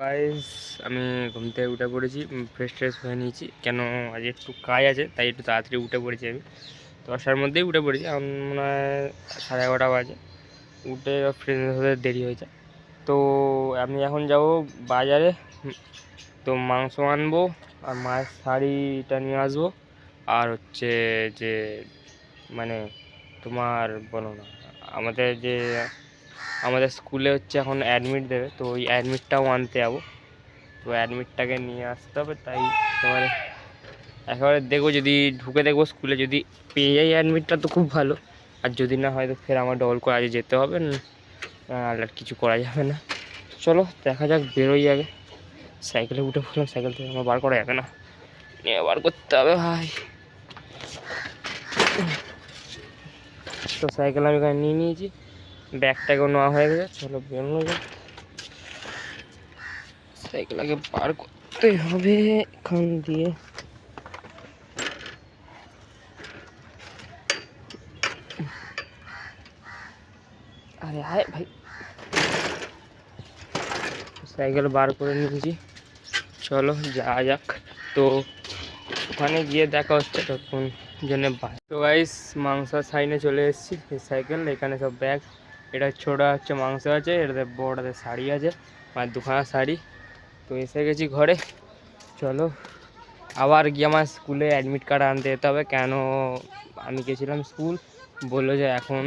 Guys, আমি ঘুম থেকে উঠে পড়েছি, ফ্রেশ হয়ে নিয়েছি। কেন আজ একটু কাজ আছে, তাই একটু তাড়াতাড়ি উঠে পড়েছি। আমি 10টার মধ্যেই উঠে পড়েছি, এখন মনে হয় 11:30 বাজে। উঠে ফ্রেশ হতে দেরি হয়েছে। তো আমি এখন যাব বাজারে। তো মাংস আনবো আর মায়ের শাড়িটা নিয়ে আসবো। আর হচ্ছে যে মানে তোমার বলো না, আমাদের স্কুলে হচ্ছে এখন অ্যাডমিট দেবে, তো ওই অ্যাডমিটটাও আনতে যাবো। তো অ্যাডমিটটাকে নিয়ে আসতে হবে, তাই একেবারে একেবারে দেখবো, যদি ঢুকে দেখবো স্কুলে, যদি পেয়ে যাই অ্যাডমিটটা তো খুব ভালো। আর যদি না হয় তো ফের আমার ডবল করে আজ যেতে হবে, আর কিছু করা যাবে না। চলো দেখা যাক, বেরোই আগে। সাইকেলে উঠে পড়লাম, সাইকেল থেকে আমার বার করা যাবে না, নিয়ে বার করতে হবে ভাই। তো সাইকেল আমি এখানে নিয়ে নিয়েছি, ব্যাগটাকেও নেওয়া হয়ে গেছে। চলো বেরোনো যাক, সাইকেল আগে বার করতে হবে এখান দিয়ে। আরে আয় ভাই, সাইকেল বার করে নিয়েছি, চলো যাওয়া যাক। তো ওখানে গিয়ে দেখা হচ্ছে, তখন জন্য বাই। তো গাইস, মাংস সাইনে চলে এসেছি। এই সাইকেল, এখানে সব ব্যাগ। এটা ছোটা হচ্ছে মাংস আছে, এটাতে বড়াতে শাড়ি আছে, আর দুখানা শাড়ি। তো এসে গেছি ঘরে। চলো আবার গিয়ে আমার স্কুলে অ্যাডমিট কার্ড আনতে যেতে হবে। কেন আমি গেছিলাম স্কুল, বললো যে এখন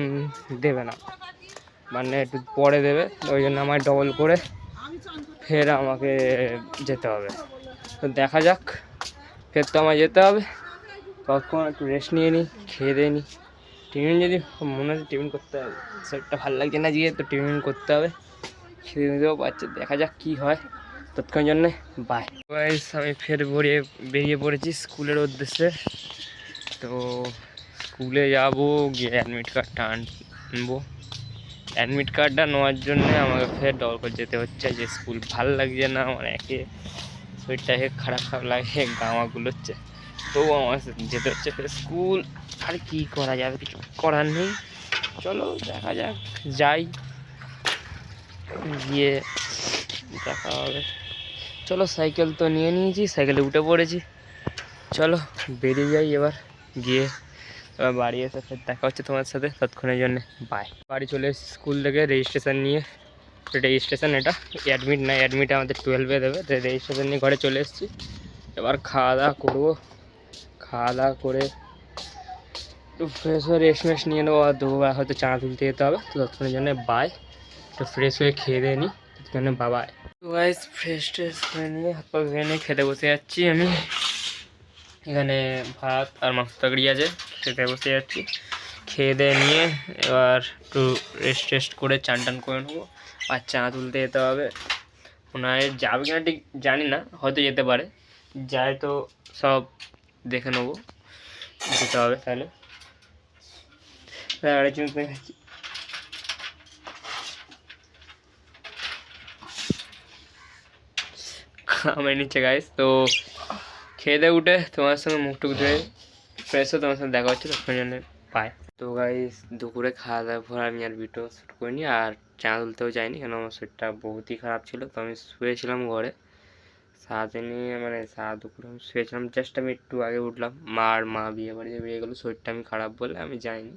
দেবে না, মানে একটু পরে দেবে। ওই জন্য আমার ডবল করে ফের আমাকে যেতে হবে। তো দেখা যাক, ফের তো আমার যেতে হবে। তখন একটু রেস্ট নিয়ে নিই, খেয়ে দিয়ে নিই। টিফিন যদি মনে হচ্ছে টিফিন করতে হবে, শরীরটা ভালো লাগছে না গিয়ে, তো টিফিন করতে হবে। খেয়ে নিতেও পারছে, দেখা যাক কী হয়। তৎক্ষণ জন্যে বাই গাইস, আমি ফের বেরিয়ে পড়েছি স্কুলের উদ্দেশ্যে। তো স্কুলে যাবো, গিয়ে অ্যাডমিট কার্ডটা আনবো। অ্যাডমিট কার্ডটা নেওয়ার জন্যে আমাকে ফের ডবল করে যেতে হচ্ছে, যে স্কুল ভালো লাগছে না আমার। একে শরীরটাকে খারাপ লাগে, গামাগুলো হচ্ছে, তবু আমার যেতে হচ্ছে ফের স্কুল। আর কি করা যাবে, কিছু করার নেই। চলো দেখা যাক, যাই, গিয়ে দেখা হবে। চলো, সাইকেল তো নিয়ে নিয়েছি, সাইকেলে উঠে পড়েছি। চলো বেরিয়ে যাই এবার, গিয়ে এবার বাড়ি এসে ফের দেখা হচ্ছে তোমার সাথে। তৎক্ষণের জন্য বাই। বাড়ি চলে এসেছি স্কুল থেকে রেজিস্ট্রেশন নিয়ে। রেজিস্ট্রেশন, এটা অ্যাডমিট না, অ্যাডমিট আমাদের 12-এ দেবে। তো রেজিস্ট্রেশন নিয়ে ঘরে চলে এসেছি। এবার খাওয়া দাওয়া করবো, খাওয়া দাওয়া করে একটু ফ্রেশ হয়ে রেস্ট মেস্ট নিয়ে নেবো। আর দুবার হয়তো চা তুলতে যেতে হবে, তো ততক্ষণের জন্য বাই। একটু ফ্রেশ হয়ে খেয়ে দিয়ে নিই, ততক্ষণে বাবাই। তো গাইস, ফ্রেশ ট্রেশ হয়ে নিয়ে হাত পা ধুয়ে নিয়ে খেতে বসে যাচ্ছি আমি। এখানে ভাত আর মাংস তরকারি আছে, খেতে বসে যাচ্ছি। খেয়ে দিয়ে নিয়ে এবার একটু রেস্ট টেস্ট করে চান টান করে নেবো। আর চা তুলতে যেতে হবে, মনে হয় যাবে কিনা ঠিক জানি না, হয়তো যেতে পারে। যায় তো সব দেখে নেবো, যেতে হবে তাহলে। খামে নিচ্ছে গাইস। তো খেয়ে দিয়ে উঠে তোমার সঙ্গে মুখ টুক ধুয়ে ফ্রেশ হয়ে তোমার সঙ্গে দেখা হচ্ছে, তখন জন্য পাই। তো গাইস, দুপুরে খাওয়া দাওয়ার পর আমি আর ভিডিও শ্যুট করিনি, আর চা তুলতেও যাইনি, কেন আমার শরীরটা বহুতই খারাপ ছিল। তো আমি শুয়েছিলাম ঘরে সারাদিনই, মানে সারা দুপুরে আমি শুয়েছিলাম। জাস্ট আমি একটু আগে উঠলাম, মা বিয়ে বাড়িতে বেরিয়ে গেলো, শরীরটা আমি খারাপ বলে আমি যাইনি।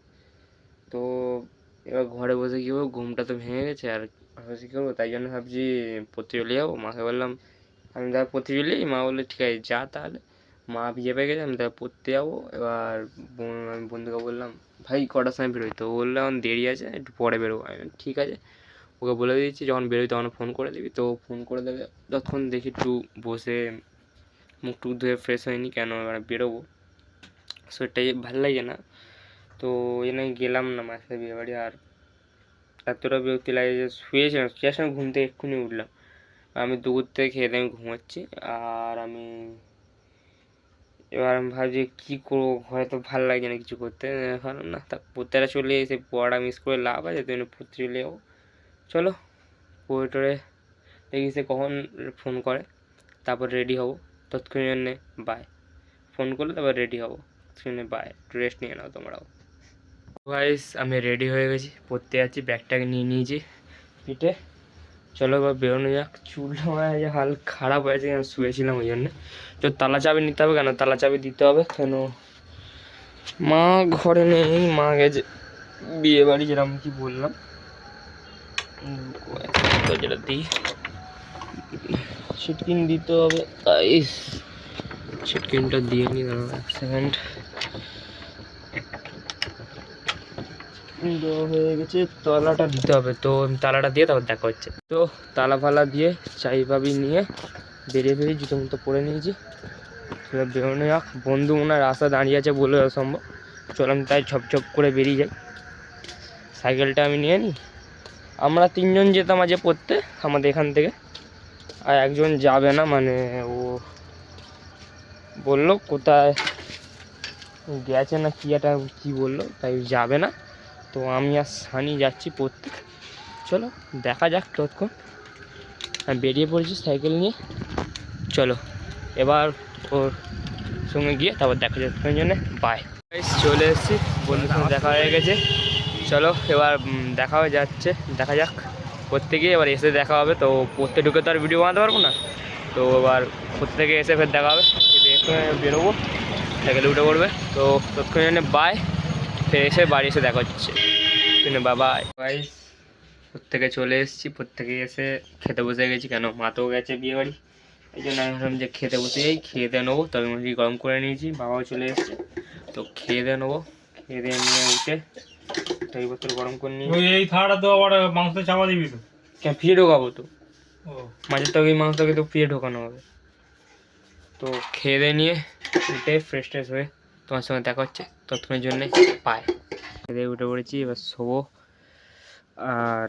তো এবার ঘরে বসে কী করবো, ঘুমটা তো ভেঙে গেছে, আর ভাবছি কী করবো, তাই জন্য ভাবছি পড়তে চলে যাবো। মাকে বললাম আমি তাহলে পড়তে চলে যাই, মা বললো ঠিক আছে যা তাহলে। মা বিয়ে পেয়ে গেছে, আমি তাহলে পড়তে যাবো। এবার আমি বন্ধুকে বললাম ভাই কটার সময় বেরোই, তো বললো এখন দেরি আছে, একটু পরে বেরোবো। আমি বললাম, ঠিক আছে, ওকে বলে দিয়েছি যখন বেরোই তখন ফোন করে দিবি। তো ফোন করে দেবে, ততক্ষণ দেখি একটু বসে মুখ টুক ধুয়ে ফ্রেশ হয়নি, কেন এবার বেরোবো, শরীরটাই ভালো লাগে না। তো ওই জন্য গেলাম না মায়ের সাথে বিয়ে বাড়ি। আর এতটা বিরক্তি লাগে যে শুয়েছিলাম, শুয়ে সময় ঘুম থেকে এক্ষুনি উঠলাম। আমি দুপুর থেকে খেয়ে দিয়ে আমি ঘুমাচ্ছি। আর আমি এবার আমি ভাবছি কী করবো, হয়তো ভালো লাগছে না কিছু করতে। ভাবলাম না, তা পড়তেটা চলে এসে পড়া মিস করে লাভ আছে, তো পড়তে চলে যাবো। চলো পড়ে টরে দেখি সে কখন ফোন করে, তারপর রেডি হবো। তৎক্ষণের জন্যে বাই। ফোন করলে তারপর রেডি হবো, তৎক্ষণে বাই। একটু রেস্ট নিয়ে নাও তোমরাও। গাইস, আমি রেডি হয়ে গেছি, পড়তে যাচ্ছি, ব্যাগটাকে নিয়ে নিয়েছি পিঠে। চলো এবার বেরোনো যাক। চুলটা আমার হাল খারাপ হয়েছে, শুয়েছিলাম ওই জন্যে। তো তালা চাবি নিতে হবে, কেন তালা চাবি দিতে হবে কেন, মা ঘরে নেই, মা গেছে বিয়ে বাড়ি, যেরকম কি বললাম। তো যেটা দিই ছিটকিন দিতে হবে, ছিটকিনটা দিয়ে নি, দাঁড়াও 1 সেকেন্ড। হয়ে গেছে, তালাটা দিতে হবে, তো তালাটা দিয়ে তারপর দেখা হচ্ছে। তো তালা ফালা দিয়ে চাবি নিয়ে বেরিয়ে জুতো মুতো পরে নিয়েছি। বেরোনো যাক। বন্ধু মনে হয় রাস্তা দাঁড়িয়ে আছে বলে অসম্ভব, চলো আমি তাই ঝপঝপ করে বেরিয়ে যাই। সাইকেলটা আমি নিয়ে নিই। আমরা 3 জন যেতাম আজ পড়তে আমাদের এখান থেকে, আর একজন যাবে না, মানে ও বললো কোথায় গেছে না কি একটা কী বললো, তাই যাবে না। তো আমি আর সানি যাচ্ছি পড়তে। চলো দেখা যাক ততক্ষণ। আমি বেরিয়ে পড়েছি সাইকেল নিয়ে। চলো এবার ওর সঙ্গে গিয়ে তারপর দেখা যাচ্ছে জন্য বাই। চলে এসেছি, বন্ধুর সঙ্গে দেখা হয়ে গেছে। চলো এবার দেখা হয়ে যাচ্ছে, দেখা যাক পড়তে গিয়ে। এবার এসে দেখা হবে, তো পড়তে ঢুকে তো আর ভিডিও বানাতে পারবো না, তো এবার পড়তে থেকে এসে ফের দেখা হবে। বেরোবো, সাইকেলে উঠে পড়বে। তো ততক্ষণ জন্য বাই, ফের এসে বাড়ি এসে দেখা হচ্ছে। বাবাই গাইস, প্রত্যেকে চলে এসেছি, প্রত্যেকে এসে খেতে বসে গেছি, কেন মা তো গেছে বিয়ে বাড়ি, এই জন্য আমি ভাবলাম যে খেতে বসে যাই, খেয়ে দিয়ে নেবো। তবে মুরগি গরম করে নিয়েছি, বাবাও চলে এসেছে, তো খেয়ে দিয়ে নেবো। খেয়ে দিয়ে নিয়ে উঠে তৈরি বোতল গরম করে নিয়ে এই থালাটা তো আবার মাংস চাপা দিবি তো, কেন ফ্রিজে ঢোকাবো তো, ও মাছের তরকারি মাংস তরকারি তো ফ্রিজে ঢোকানো হবে। তো খেয়ে দিয়ে নিয়ে উঠে ফ্রেশ ট্রেশ হয়ে তোমার সঙ্গে দেখা হচ্ছে, ততক্ষণের জন্যে পায়। খেয়ে দিয়ে উঠে পড়েছি, এবার শোবো। আর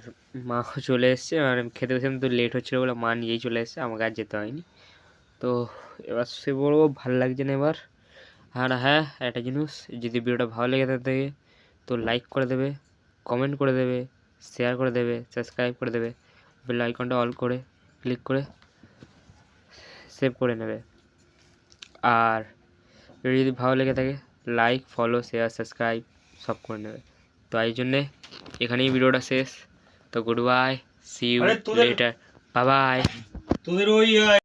মাও চলে এসছে, আর খেতে বসে তো লেট হচ্ছিলো বলে মা নিয়েই চলে এসছে, আমাকে আর যেতে হয়নি। তো এবার শুয়ে পড়বো, ভালো লাগছে না এবার। আর হ্যাঁ, একটা জিনিস, যদি ভিডিওটা ভালো লেগে থাকে তো লাইক করে দেবে, কমেন্ট করে দেবে, শেয়ার করে দেবে, সাবস্ক্রাইব করে দেবে, বেল আইকনটা অল করে ক্লিক করে সেভ করে নেবে। আর ভিডিও যদি ভালো লেগে থাকে লাইক, ফলো, শেয়ার, সাবস্ক্রাইব সব করে নেবে। তো এই জন্যে এখানেই ভিডিওটা শেষ। তো গুড বাই, সি ইউ আরে তোদের লেটার, বাই বাই। তোদের ওই